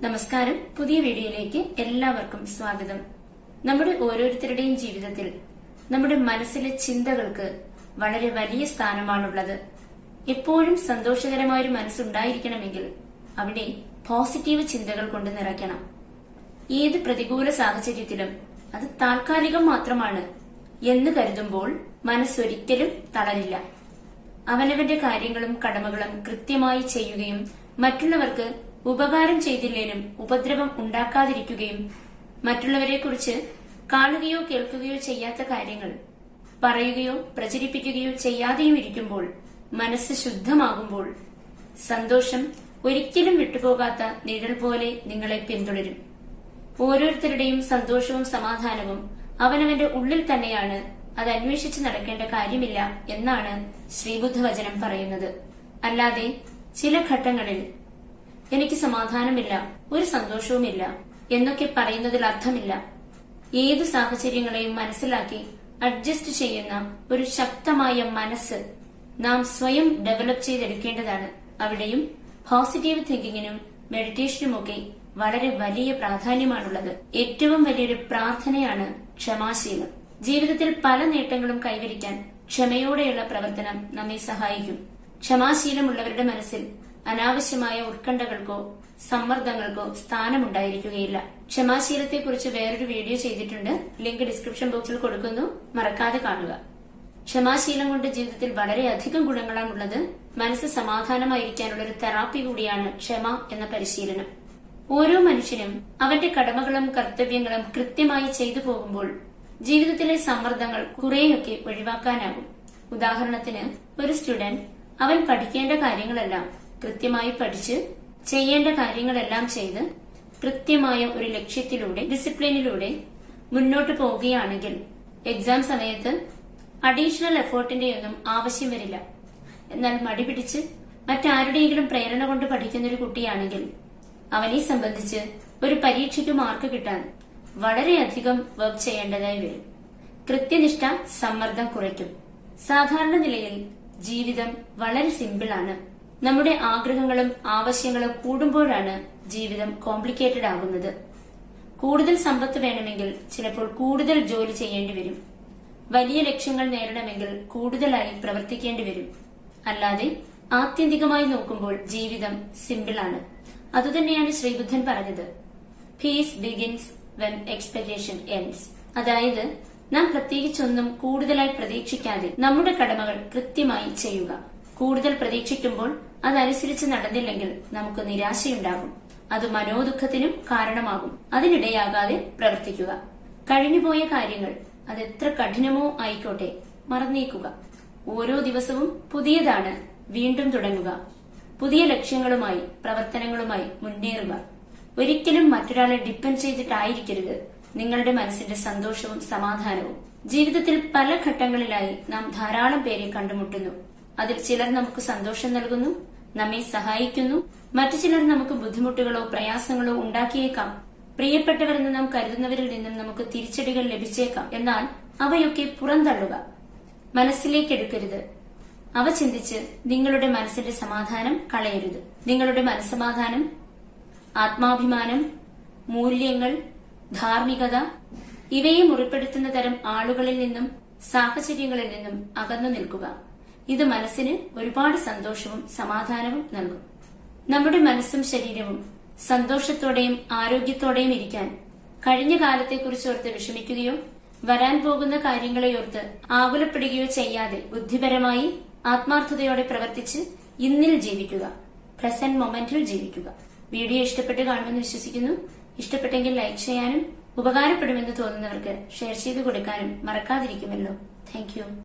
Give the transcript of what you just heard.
നമസ്കാരം. പുതിയ വീഡിയോയിലേക്ക് എല്ലാവർക്കും സ്വാഗതം. നമ്മുടെ ഓരോരുത്തരുടെയും ജീവിതത്തിൽ നമ്മുടെ മനസ്സിലെ ചിന്തകൾക്ക് വളരെ വലിയ സ്ഥാനമാണുള്ളത്. എപ്പോഴും സന്തോഷകരമായ ഒരു മനസ്സുണ്ടായിരിക്കണമെങ്കിൽ അവിടെ പോസിറ്റീവ് ചിന്തകൾ കൊണ്ട് നിറയ്ക്കണം. ഏത് പ്രതികൂല സാഹചര്യത്തിലും അത് താൽക്കാലികം മാത്രമാണ് എന്ന് കരുതുമ്പോൾ മനസ്സൊരിക്കലും തളരില്ല. അവനവന്റെ കാര്യങ്ങളും കടമകളും കൃത്യമായി ചെയ്യുകയും മറ്റുള്ളവർക്ക് ഉപകാരം ചെയ്തില്ലേലും ഉപദ്രവം ഉണ്ടാക്കാതിരിക്കുകയും മറ്റുള്ളവരെക്കുറിച്ച് കാണുകയോ കേൾക്കുകയോ ചെയ്യാത്ത കാര്യങ്ങൾ പറയുകയോ പ്രചരിപ്പിക്കുകയോ ചെയ്യാതെയും ഇരിക്കുമ്പോൾ മനസ്സ് ശുദ്ധമാകുമ്പോൾ സന്തോഷം ഒരിക്കലും വിട്ടുപോകാത്ത നിഴൽ പോലെ നിങ്ങളെ പിന്തുടരും. ഓരോരുത്തരുടെയും സന്തോഷവും സമാധാനവും അവനവന്റെ ഉള്ളിൽ തന്നെയാണ്. അത് അന്വേഷിച്ച് നടക്കേണ്ട കാര്യമില്ല എന്നാണ് ശ്രീബുദ്ധവചനം പറയുന്നത്. അല്ലാതെ ചില ഘട്ടങ്ങളിൽ എനിക്ക് സമാധാനമില്ല, ഒരു സന്തോഷവുമില്ല എന്നൊക്കെ പറയുന്നതിൽ അർത്ഥമില്ല. ഏതു സാഹചര്യങ്ങളെയും മനസ്സിലാക്കി അഡ്ജസ്റ്റ് ചെയ്യുന്ന ഒരു ശക്തമായ മനസ്സ് നാം സ്വയം ഡെവലപ്പ് ചെയ്തെടുക്കേണ്ടതാണ്. അവിടെയും പോസിറ്റീവ് തിങ്കിങ്ങിനും മെഡിറ്റേഷനുമൊക്കെ വളരെ വലിയ പ്രാധാന്യമാണുള്ളത്. ഏറ്റവും വലിയൊരു പ്രാർത്ഥനയാണ് ക്ഷമാശീലം. ജീവിതത്തിൽ പല നേട്ടങ്ങളും കൈവരിക്കാൻ ക്ഷമയോടെയുള്ള പ്രവർത്തനം നമ്മെ സഹായിക്കും. ക്ഷമാശീലമുള്ളവരുടെ മനസ്സിൽ അനാവശ്യമായ ഉത്കണ്ഠകൾക്കോ സമ്മർദ്ദങ്ങൾക്കോ സ്ഥാനമുണ്ടായിരിക്കുകയില്ല. ക്ഷമാശീലത്തെക്കുറിച്ച് വേറൊരു വീഡിയോ ചെയ്തിട്ടുണ്ട്. ലിങ്ക് ഡിസ്ക്രിപ്ഷൻ ബോക്സിൽ കൊടുക്കുന്നു, മറക്കാതെ കാണുക. ക്ഷമാശീലം കൊണ്ട് ജീവിതത്തിൽ വളരെയധികം ഗുണങ്ങളാണുള്ളത്. മനസ്സ് സമാധാനമായിരിക്കാനുള്ള ഒരു തെറാപ്പി കൂടിയാണ് ക്ഷമ എന്ന പരിശീലനം. ഓരോ മനുഷ്യനും അവന്റെ കടമകളും കർത്തവ്യങ്ങളും കൃത്യമായി ചെയ്തു പോകുമ്പോൾ ജീവിതത്തിലെ സമ്മർദ്ദങ്ങൾ കുറെയൊക്കെ ഒഴിവാക്കാനാകും. ഉദാഹരണത്തിന്, ഒരു സ്റ്റുഡന്റ് അവൻ പഠിക്കേണ്ട കാര്യങ്ങളെല്ലാം കൃത്യമായി പഠിച്ച് ചെയ്യേണ്ട കാര്യങ്ങളെല്ലാം ചെയ്ത് കൃത്യമായ ഒരു ലക്ഷ്യത്തിലൂടെ ഡിസിപ്ലിനിലൂടെ മുന്നോട്ട് പോവുകയാണെങ്കിൽ എക്സാം സമയത്ത് അഡീഷണൽ എഫേർട്ടിന്റെയൊന്നും ആവശ്യം വരില്ല. എന്നാൽ മടി പിടിച്ച് മറ്റാരുടെയെങ്കിലും പ്രേരണ കൊണ്ട് പഠിക്കുന്ന ഒരു കുട്ടിയാണെങ്കിൽ അവനെ സംബന്ധിച്ച് ഒരു പരീക്ഷയ്ക്ക് മാർക്ക് കിട്ടാൻ വളരെയധികം വർക്ക് ചെയ്യേണ്ടതായി വരും. കൃത്യനിഷ്ഠ സമ്മർദ്ദം കുറയ്ക്കും. സാധാരണ നിലയിൽ ജീവിതം വളരെ സിമ്പിളാണ്. നമ്മുടെ ആഗ്രഹങ്ങളും ആവശ്യങ്ങളും കൂടുമ്പോഴാണ് ജീവിതം കോംപ്ലിക്കേറ്റഡ് ആകുന്നത്. കൂടുതൽ സമ്പത്ത് വേണമെങ്കിൽ ചിലപ്പോൾ കൂടുതൽ ജോലി ചെയ്യേണ്ടി വരും. വലിയ ലക്ഷ്യങ്ങൾ നേടണമെങ്കിൽ കൂടുതലായി പ്രവർത്തിക്കേണ്ടി വരും. അല്ലാതെ ആത്യന്തികമായി നോക്കുമ്പോൾ ജീവിതം സിമ്പിളാണ്. അതുതന്നെയാണ് ശ്രീബുദ്ധൻ പറഞ്ഞത്, piece begins when expectation ends. അതായത് നാം പ്രത്യേകിച്ചൊന്നും കൂടുതലായി പ്രതീക്ഷിക്കാതെ നമ്മുടെ കടമകൾ കൃത്യമായി ചെയ്യുക. കൂടുതൽ പ്രതീക്ഷിക്കുമ്പോൾ അതനുസരിച്ച് നടന്നില്ലെങ്കിൽ നമുക്ക് നിരാശയുണ്ടാകും. അത് മനോദുഃഖത്തിനും കാരണമാകും. അതിനിടയാകാതെ പ്രവർത്തിക്കുക. കഴിഞ്ഞുപോയ കാര്യങ്ങൾ അതെത്ര കഠിനമോ ആയിക്കോട്ടെ മറന്നേക്കുക. ഓരോ ദിവസവും പുതിയതാണ്. വീണ്ടും തുടങ്ങുക. പുതിയ ലക്ഷ്യങ്ങളുമായി പ്രവർത്തനങ്ങളുമായി മുന്നേറുക. ഒരിക്കലും മറ്റൊരാളെ ഡിപ്പെൻഡ് ചെയ്തിട്ടായിരിക്കരുത് നിങ്ങളുടെ മനസ്സിന്റെ സന്തോഷവും സമാധാനവും. ജീവിതത്തിൽ പല ഘട്ടങ്ങളിലായി നാം ധാരാളം പേരെ കണ്ടുമുട്ടുന്നു. അതിൽ ചിലർ നമുക്ക് സന്തോഷം നൽകുന്നു, നമ്മെ സഹായിക്കുന്നു. മറ്റു ചിലർ നമുക്ക് ബുദ്ധിമുട്ടുകളോ പ്രയാസങ്ങളോ ഉണ്ടാക്കിയേക്കാം. പ്രിയപ്പെട്ടവരെന്ന് നാം കരുതുന്നവരിൽ നിന്നും നമുക്ക് തിരിച്ചടികൾ ലഭിച്ചേക്കാം. എന്നാൽ അവയൊക്കെ പുറന്തള്ളുക, മനസ്സിലേക്കെടുക്കരുത്. അവ ചിന്തിച്ച് നിങ്ങളുടെ മനസ്സിന്റെ സമാധാനം കളയരുത്. നിങ്ങളുടെ മനസ്സമാധാനം, ആത്മാഭിമാനം, മൂല്യങ്ങൾ, ധാർമ്മികത ഇവയെ മുറിപ്പെടുത്തുന്ന തരം ആളുകളിൽ നിന്നും സാഹചര്യങ്ങളിൽ നിന്നും അകന്നു നിൽക്കുക. ഇത് മനസ്സിന് ഒരുപാട് സന്തോഷവും സമാധാനവും നൽകും. നമ്മുടെ മനസ്സും ശരീരവും സന്തോഷത്തോടെയും ആരോഗ്യത്തോടെയും ഇരിക്കാൻ കഴിഞ്ഞ കാലത്തെക്കുറിച്ചോർത്ത് വിഷമിക്കുകയോ വരാൻ പോകുന്ന കാര്യങ്ങളെയോർത്ത് ആകുലപ്പെടുകയോ ചെയ്യാതെ ബുദ്ധിപരമായി ആത്മാർത്ഥതയോടെ പ്രവർത്തിച്ച് ഇന്നിൽ ജീവിക്കുക. പ്രസന്റ് മൊമെന്റിൽ ജീവിക്കുക. വീഡിയോ ഇഷ്ടപ്പെട്ട് കാണുമെന്ന് വിശ്വസിക്കുന്നു. ഇഷ്ടപ്പെട്ടെങ്കിൽ ലൈക്ക് ചെയ്യാനും ഉപകാരപ്പെടുമെന്ന് തോന്നുന്നവർക്ക് ഷെയർ ചെയ്തു കൊടുക്കാനും മറക്കാതിരിക്കുമല്ലോ. Thank you.